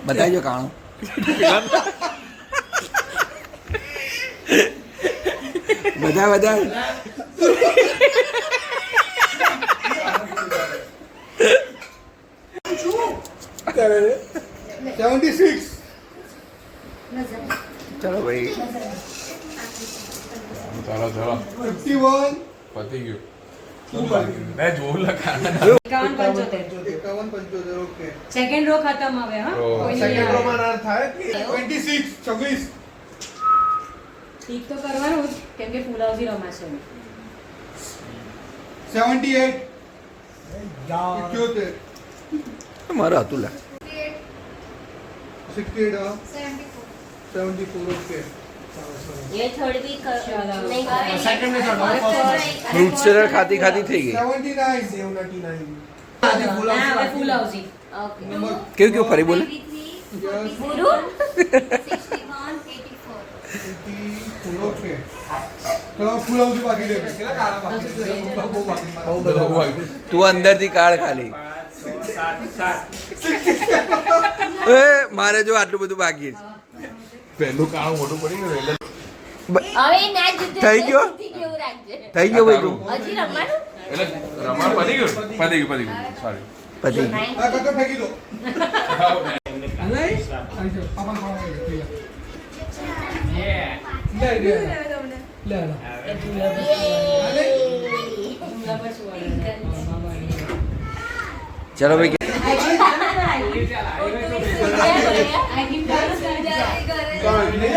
બતાવજો કાણું. બધા 76. ચલો ભાઈ. ચલો ચલો 51. પતી ગયું. મેં જોઉં લખા 51 75. ઓકે. સેકન્ડ રો ખતમ હવે હા રો. કોઈ નહીં સેકન્ડ આવે. રો માં ના થાય 26. 26. ઠીક તો કરવાનું જ કેમ કે ફૂલ હાઉસી રમાશે 78. 78. મારો હતું લા. 68. 74. ઓકે. ये थर्ड वीक नहीं सेकंड में चलो ફ્રૂટ સલાડ ખાતી ખાતી થઈ ગઈ. 79. હા હવે ફૂલ હાઉસી ओके કેવું કેવું ફરી બોલે? गुरु ઓકે. ચલો ફૂલ હાઉસ બાકી દે. કેટલા કાળા બાકી છે? બહુ બાકી. બહુ બધા. તું અંદરથી કાઢ ખાલી. એ મારે જો આટલું બધું બાકી છે. પહેલું કામ મોટું પડી ગયું એટલે હવે ના જીતે થઈ ગયો? કેવું રાખજે થઈ ગયો ભાઈ તું? હજી રમવાનું એટલે રમણ પતી ગયું પતી ગયું સોરી પછી આ કટો ફેંકી દો. ચલો ભાઈ. આઈ કેમ